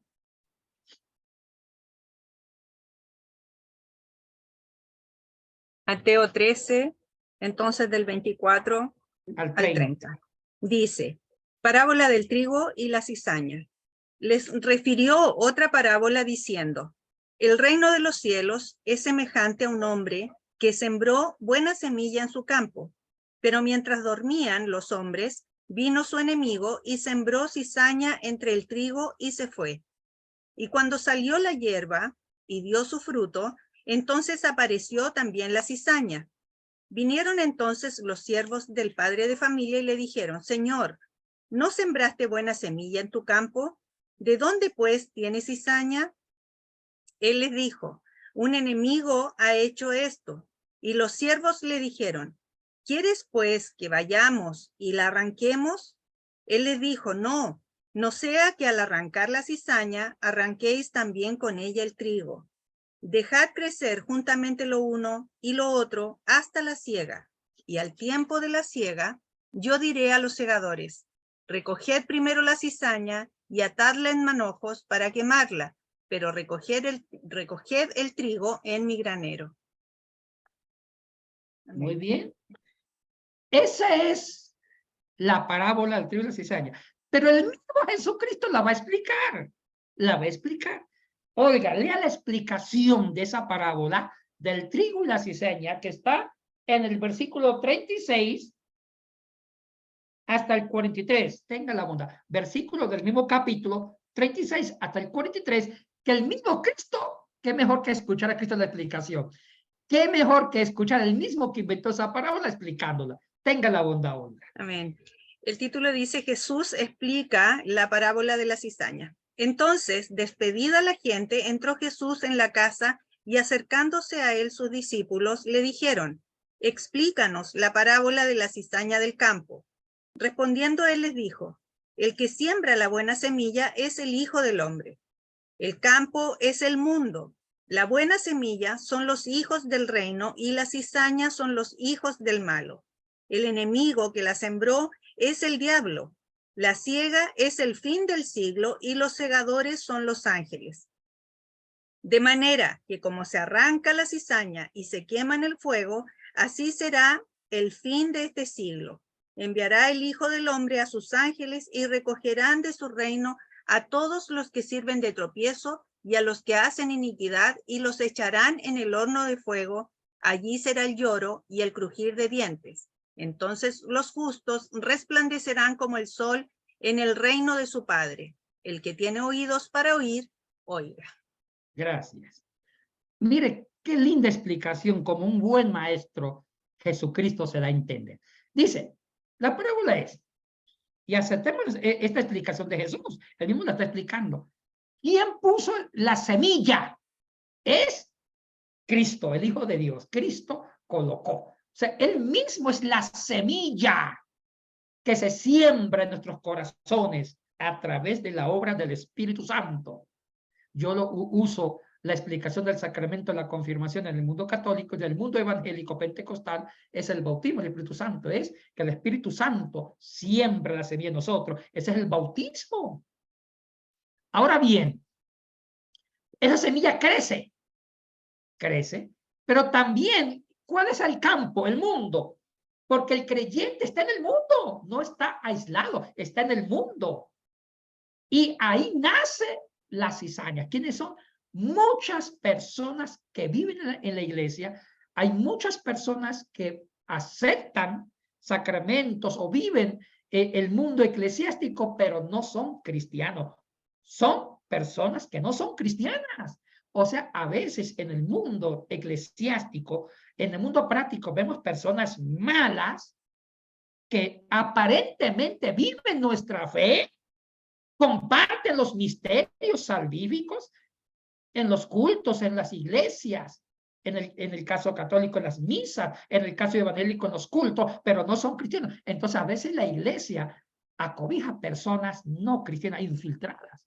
Speaker 4: Mateo 13, entonces del 24
Speaker 1: Al
Speaker 4: al 30. Dice, parábola del trigo y la cizaña. Les refirió otra parábola diciendo, el reino de los cielos es semejante a un hombre que sembró buena semilla en su campo, pero mientras dormían los hombres, vino su enemigo y sembró cizaña entre el trigo y se fue. Y cuando salió la hierba y dio su fruto, entonces apareció también la cizaña. Vinieron entonces los siervos del padre de familia y le dijeron, Señor, ¿no sembraste buena semilla en tu campo? ¿De dónde pues tienes cizaña? Él les dijo, un enemigo ha hecho esto. Y los siervos le dijeron, ¿quieres pues que vayamos y la arranquemos? Él les dijo, no sea que al arrancar la cizaña, arranquéis también con ella el trigo. Dejad crecer juntamente lo uno y lo otro hasta la siega. Y al tiempo de la siega, yo diré a los segadores, recoged primero la cizaña y atadla en manojos para quemarla, pero recoged el trigo en mi granero.
Speaker 1: Muy bien. Esa es la parábola del trigo y la cizaña. Pero el mismo Jesucristo la va a explicar. La va a explicar. Oiga, lea la explicación de esa parábola del trigo y la cizaña que está en el versículo 36 hasta el 43. Tenga la bondad. Versículo del mismo capítulo 36 hasta el 43, que el mismo Cristo, qué mejor que escuchar a Cristo la explicación. Qué mejor que escuchar el mismo que inventó esa parábola explicándola. Tenga la bondad, Olga.
Speaker 4: Amén. El título dice, Jesús explica la parábola de la cizaña. Entonces, despedida la gente, entró Jesús en la casa y acercándose a él sus discípulos le dijeron, explícanos la parábola de la cizaña del campo. Respondiendo él les dijo, el que siembra la buena semilla es el Hijo del Hombre. El campo es el mundo. La buena semilla son los hijos del reino y la cizaña son los hijos del malo. El enemigo que la sembró es el diablo. La siega es el fin del siglo y los segadores son los ángeles. De manera que como se arranca la cizaña y se quema en el fuego, así será el fin de este siglo. Enviará el Hijo del Hombre a sus ángeles y recogerán de su reino a todos los que sirven de tropiezo y a los que hacen iniquidad y los echarán en el horno de fuego. Allí será el lloro y el crujir de dientes. Entonces los justos resplandecerán como el sol en el reino de su Padre. El que tiene oídos para oír, oiga.
Speaker 1: Gracias. Mire, qué linda explicación, como un buen maestro, Jesucristo se da a entender. Dice, la parábola es, y aceptemos esta explicación de Jesús, él mismo la está explicando. ¿Quién puso la semilla? Es Cristo, el Hijo de Dios. Cristo colocó. O sea, él mismo es la semilla que se siembra en nuestros corazones a través de la obra del Espíritu Santo. Yo uso la explicación del sacramento de la confirmación en el mundo católico y del mundo evangélico pentecostal es el bautismo del Espíritu Santo. Es que el Espíritu Santo siembra la semilla en nosotros. Ese es el bautismo. Ahora bien, esa semilla crece, pero también, ¿cuál es el campo? El mundo. Porque el creyente está en el mundo, no está aislado, está en el mundo. Y ahí nace la cizaña. ¿Quiénes son? Muchas personas que viven en la iglesia. Hay muchas personas que aceptan sacramentos o viven el mundo eclesiástico, pero no son cristianos. Son personas que no son cristianas. O sea, a veces en el mundo eclesiástico, en el mundo práctico, vemos personas malas que aparentemente viven nuestra fe, comparten los misterios salvíficos en los cultos, en las iglesias, en el caso católico en las misas, en el caso evangélico en los cultos, pero no son cristianos. Entonces a veces la iglesia acobija personas no cristianas infiltradas.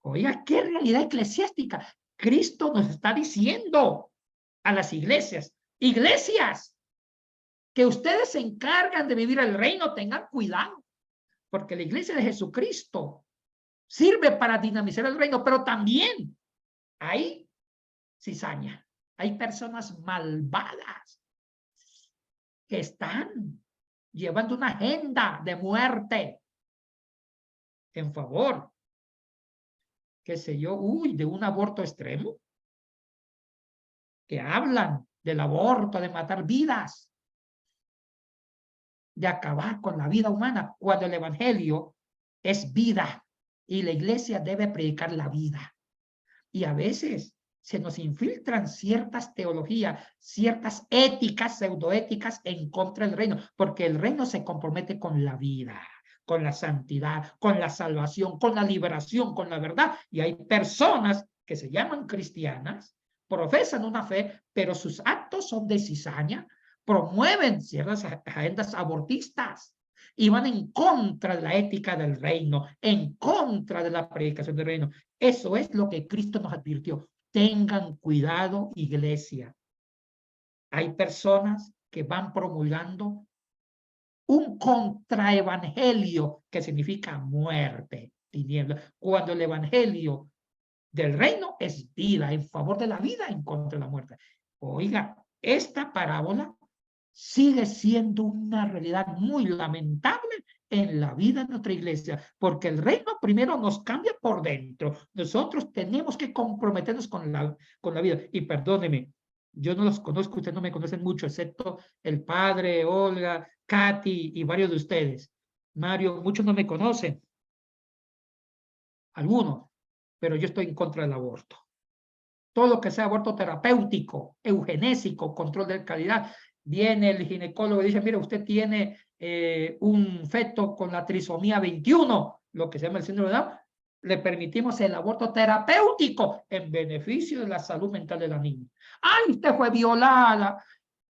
Speaker 1: Oiga, ¿qué realidad eclesiástica? Cristo nos está diciendo a las iglesias, que ustedes se encargan de vivir el reino, tengan cuidado, porque la iglesia de Jesucristo sirve para dinamizar el reino, pero también hay cizaña, hay personas malvadas que están llevando una agenda de muerte en favor, qué sé yo, de un aborto extremo, que hablan del aborto, de matar vidas, de acabar con la vida humana, cuando el evangelio es vida y la iglesia debe predicar la vida. Y a veces se nos infiltran ciertas teologías, ciertas éticas, pseudoéticas en contra del reino, porque el reino se compromete con la vida, con la santidad, con la salvación, con la liberación, con la verdad. Y hay personas que se llaman cristianas, profesan una fe, pero sus actos son de cizaña, promueven ciertas agendas abortistas y van en contra de la ética del reino, en contra de la predicación del reino. Eso es lo que Cristo nos advirtió. Tengan cuidado, iglesia. Hay personas que van promulgando un contraevangelio que significa muerte, tinieblas, cuando el evangelio del reino es vida, en favor de la vida, en contra de la muerte. Oiga, esta parábola sigue siendo una realidad muy lamentable en la vida de nuestra iglesia, porque el reino primero nos cambia por dentro. Nosotros tenemos que comprometernos con la vida. Y perdóneme, yo no los conozco, ustedes no me conocen mucho, excepto el padre, Olga, Katy y varios de ustedes. Mario, muchos no me conocen, algunos, pero yo estoy en contra del aborto. Todo lo que sea aborto terapéutico, eugenésico, control de calidad. Viene el ginecólogo y dice, mire, usted tiene un feto con la trisomía 21, lo que se llama el síndrome de Down, le permitimos el aborto terapéutico en beneficio de la salud mental de la niña. ¡Ay, usted fue violada!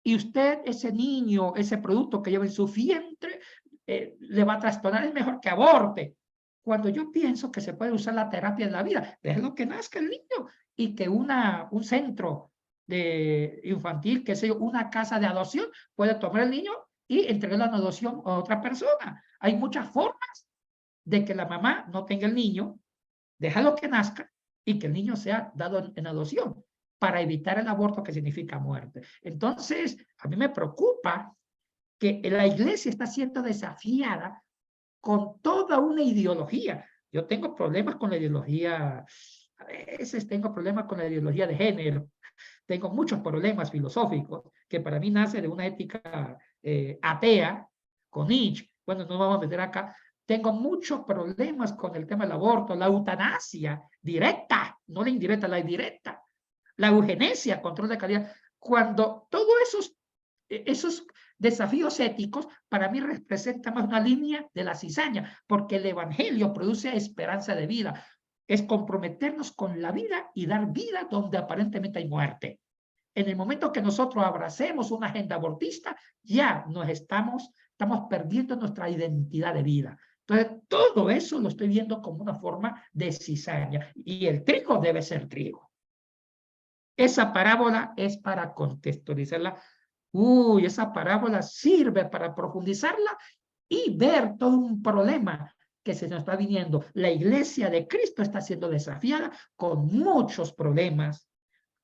Speaker 1: Y usted, ese niño, ese producto que lleva en su vientre, le va a trastornar, es mejor que aborte. Cuando yo pienso que se puede usar la terapia de la vida, déjalo que nazca el niño y que un centro de infantil, que sea una casa de adopción, puede tomar el niño y entregarlo en adopción a otra persona. Hay muchas formas de que la mamá no tenga el niño, déjalo que nazca y que el niño sea dado en adopción para evitar el aborto, que significa muerte. Entonces, a mí me preocupa que la iglesia está siendo desafiada con toda una ideología. Yo tengo problemas con la ideología, a veces tengo problemas con la ideología de género, tengo muchos problemas filosóficos, que para mí nace de una ética atea, con Nietzsche. Bueno, no vamos a meter acá. Tengo muchos problemas con el tema del aborto, la eutanasia directa, no la indirecta, la indirecta, la eugenesia, control de calidad. Cuando todos esos desafíos éticos para mí representan más una línea de la cizaña, porque el evangelio produce esperanza de vida. Es comprometernos con la vida y dar vida donde aparentemente hay muerte. En el momento que nosotros abracemos una agenda abortista, ya estamos perdiendo nuestra identidad de vida. Entonces, todo eso lo estoy viendo como una forma de cizaña. Y el trigo debe ser trigo. Esa parábola es para contextualizarla. Esa parábola sirve para profundizarla y ver todo un problema que se nos está viniendo. La iglesia de Cristo está siendo desafiada con muchos problemas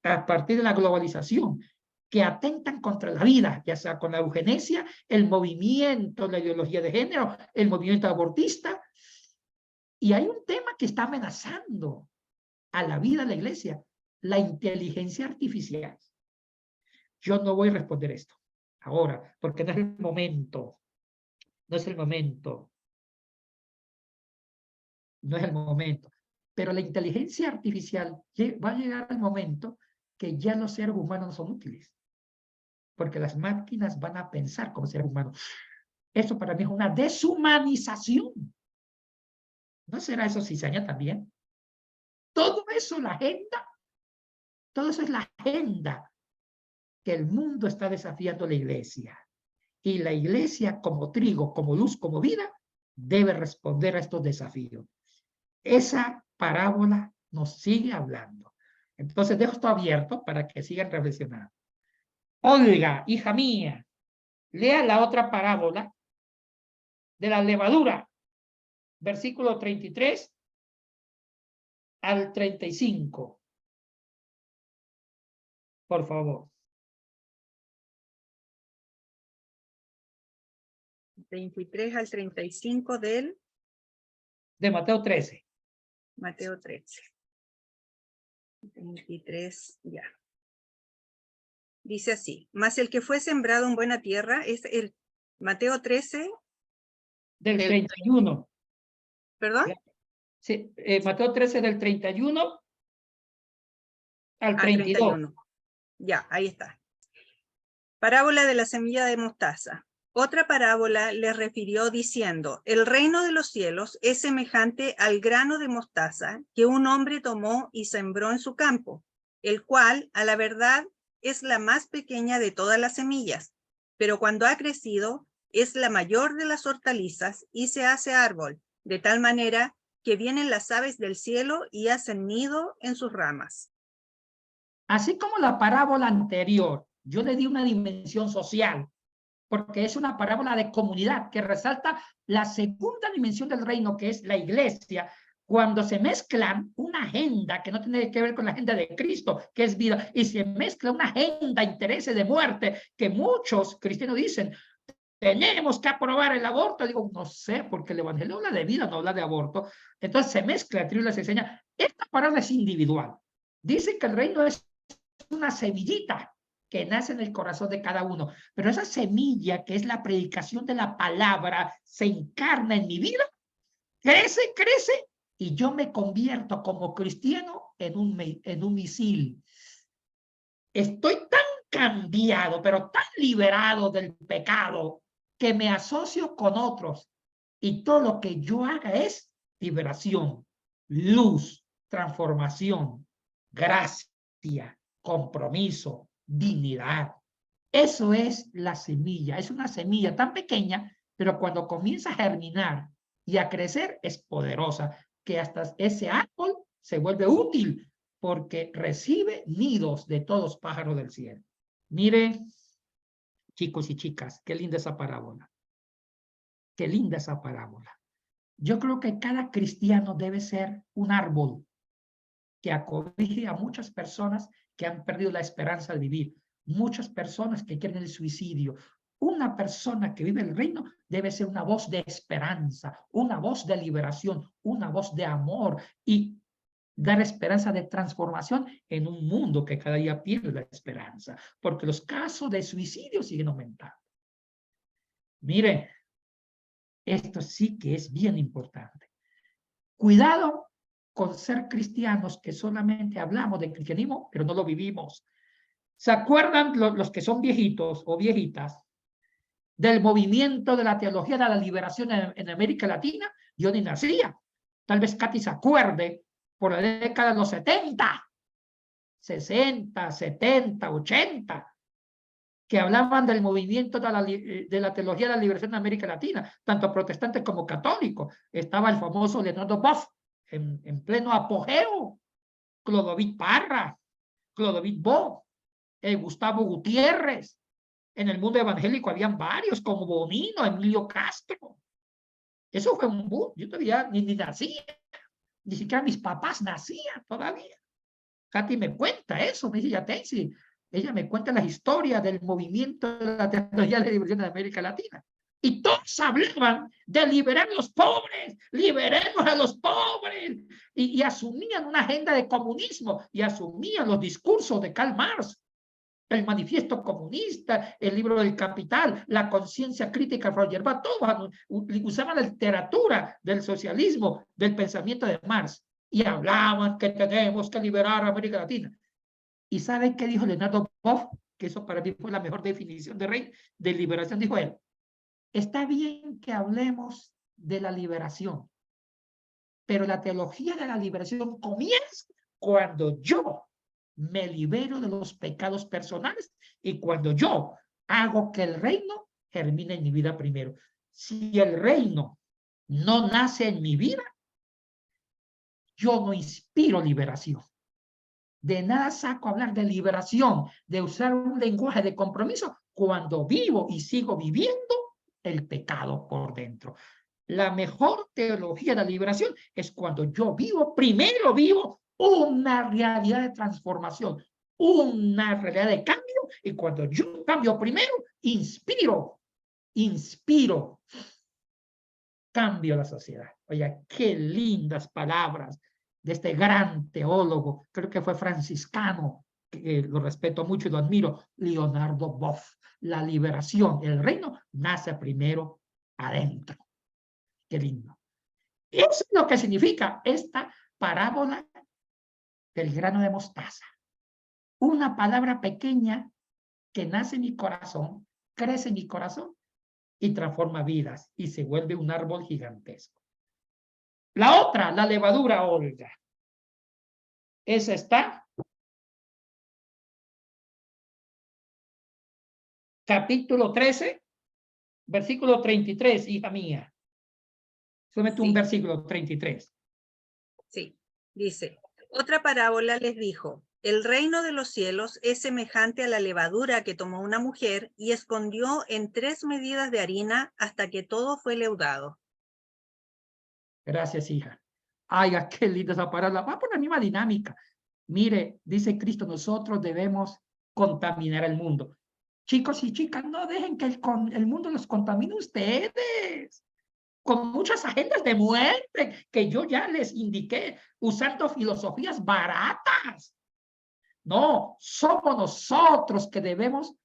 Speaker 1: a partir de la globalización que atentan contra la vida, ya sea con la eugenesia, el movimiento, la ideología de género, el movimiento abortista. Y hay un tema que está amenazando a la vida de la iglesia, la inteligencia artificial. Yo no voy a responder esto ahora, porque no es el momento. No es el momento. No es el momento. Pero la inteligencia artificial va a llegar al momento que ya los seres humanos no son útiles. Porque las máquinas van a pensar como seres humanos. Eso para mí es una deshumanización. ¿No será eso cizaña también? Todo eso, la agenda, todo eso es la agenda que el mundo está desafiando a la iglesia. Y la iglesia como trigo, como luz, como vida, debe responder a estos desafíos. Esa parábola nos sigue hablando. Entonces dejo esto abierto para que sigan reflexionando. Olga, hija mía, lea la otra parábola de la levadura, versículo 33 al 35. Por favor.
Speaker 4: 23 al 35 del
Speaker 1: De Mateo 13.
Speaker 4: Mateo 13. 23, ya. Dice así, mas el que fue sembrado en buena tierra es el Mateo 13,
Speaker 1: Del 31.
Speaker 4: ¿perdón?
Speaker 1: Sí, Mateo 13 del 31 al
Speaker 4: Ah,
Speaker 1: 32.
Speaker 4: 31. Ya, ahí está. Parábola de la semilla de mostaza. Otra parábola le refirió diciendo, el reino de los cielos es semejante al grano de mostaza que un hombre tomó y sembró en su campo, el cual, a la verdad, es la más pequeña de todas las semillas, pero cuando ha crecido, es la mayor de las hortalizas y se hace árbol, de tal manera que vienen las aves del cielo y hacen nido en sus ramas.
Speaker 1: Así como la parábola anterior, yo le di una dimensión social, porque es una parábola de comunidad que resalta la segunda dimensión del reino, que es la iglesia, cuando se mezclan una agenda que no tiene que ver con la agenda de Cristo, que es vida, y se mezcla una agenda, intereses de muerte, que muchos cristianos dicen, tenemos que aprobar el aborto. Digo, no sé, porque el evangelio habla de vida, no habla de aborto. Entonces se mezcla, el les enseña. Esta parábola es individual. Dice que el reino es una semillita que nace en el corazón de cada uno. Pero esa semilla, que es la predicación de la palabra, se encarna en mi vida, crece, crece, y yo me convierto como cristiano en un misil. Estoy tan cambiado, pero tan liberado del pecado, que me asocio con otros. Y todo lo que yo haga es liberación, luz, transformación, gracia, compromiso, dignidad. Eso es la semilla. Es una semilla tan pequeña, pero cuando comienza a germinar y a crecer es poderosa, que hasta ese árbol se vuelve útil porque recibe nidos de todos pájaros del cielo. Mire, chicos y chicas, qué linda esa parábola. Qué linda esa parábola. Yo creo que cada cristiano debe ser un árbol que acobije a muchas personas que han perdido la esperanza de vivir, muchas personas que quieren el suicidio. Una persona que vive el reino debe ser una voz de esperanza, una voz de liberación, una voz de amor y dar esperanza de transformación en un mundo que cada día pierde la esperanza, porque los casos de suicidio siguen aumentando. Mire, esto sí que es bien importante. Cuidado con ser cristianos que solamente hablamos de cristianismo, pero no lo vivimos. ¿Se acuerdan los que son viejitos o viejitas del movimiento de la teología de la liberación en América Latina? Yo ni nacía. Tal vez Katy se acuerde por la década de los 70, 60, 70, 80, que hablaban del movimiento de la teología de la liberación en América Latina, tanto protestantes como católicos. Estaba el famoso Leonardo Boff en pleno apogeo, Clodovis Parra, Clodovis Boff, Gustavo Gutiérrez. En el mundo evangélico habían varios, como Bonino, Emilio Castro. Eso fue un boom. Yo todavía ni nacía. Ni siquiera mis papás nacían todavía. Katy me cuenta eso, me dice Yatensi. Ella me cuenta las historias del movimiento de la teología de liberación de América Latina. Y todos hablaban de liberar a los pobres, liberemos a los pobres. Y asumían una agenda de comunismo y asumían los discursos de Karl Marx, el manifiesto comunista, el libro del Capital, la conciencia crítica de Feuerbach, todos usaban la literatura del socialismo, del pensamiento de Marx, y hablaban que tenemos que liberar a América Latina. ¿Y saben qué dijo Leonardo Boff? Que eso para mí fue la mejor definición de liberación, dijo él. Está bien que hablemos de la liberación, pero la teología de la liberación comienza cuando yo me libero de los pecados personales y cuando yo hago que el reino germine en mi vida primero. Si el reino no nace en mi vida, yo no inspiro liberación. De nada saco hablar de liberación, de usar un lenguaje de compromiso cuando vivo y sigo viviendo el pecado por dentro. La mejor teología de la liberación es cuando yo primero vivo una realidad de transformación, una realidad de cambio, y cuando yo cambio primero, inspiro, cambio la sociedad. Oye, qué lindas palabras de este gran teólogo, creo que fue franciscano, que lo respeto mucho y lo admiro, Leonardo Boff. La liberación, el reino, nace primero adentro. Qué lindo. Eso es lo que significa esta parábola del grano de mostaza. Una palabra pequeña que nace en mi corazón, crece en mi corazón y transforma vidas y se vuelve un árbol gigantesco. La otra, la levadura, Olga. Esa está. Capítulo 13, versículo 33, hija mía. Solamente un versículo 33.
Speaker 4: Sí, dice, otra parábola les dijo, el reino de los cielos es semejante a la levadura que tomó una mujer y escondió en 3 medidas de harina hasta que todo fue leudado.
Speaker 1: Gracias, hija. Ay, qué linda esa parábola. Va por la misma dinámica. Mire, dice Cristo, nosotros debemos contaminar el mundo. Chicos y chicas, no dejen que el mundo los contamine ustedes. Con muchas agendas de muerte que yo ya les indiqué, usando filosofías baratas. No, somos nosotros que debemos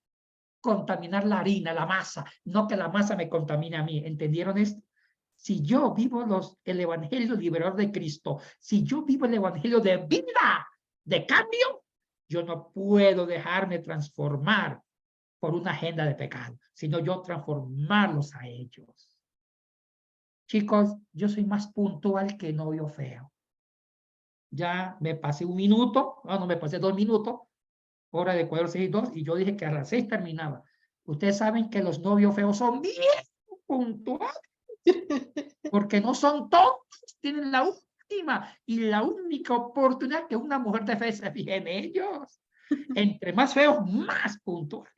Speaker 1: contaminar la harina, la masa, no que la masa me contamine a mí. ¿Entendieron esto? Si yo vivo el evangelio liberador de Cristo, si yo vivo el evangelio de vida, de cambio, yo no puedo dejarme transformar por una agenda de pecado, sino yo transformarlos a ellos. Chicos, yo soy más puntual que novio feo. Ya me pasé 1 minuto, no me pasé 2 minutos, hora de Ecuador 6:02, y yo dije que a las 6 terminaba. Ustedes saben que los novios feos son bien puntuales, porque no son todos, tienen la última y la única oportunidad que una mujer de fe se fije en ellos. Entre más feos, más puntuales.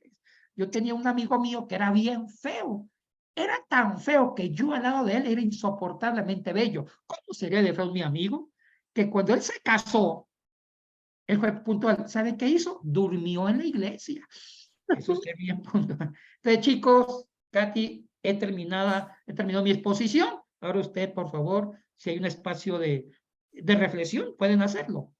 Speaker 1: Yo tenía un amigo mío que era bien feo. Era tan feo que yo al lado de él era insoportablemente bello. ¿Cómo sería de feo mi amigo? Que cuando él se casó, él fue puntual. ¿Sabe qué hizo? Durmió en la iglesia. Eso es bien puntual. Entonces, chicos, Katy, he terminado mi exposición. Ahora usted, por favor, si hay un espacio de reflexión, pueden hacerlo.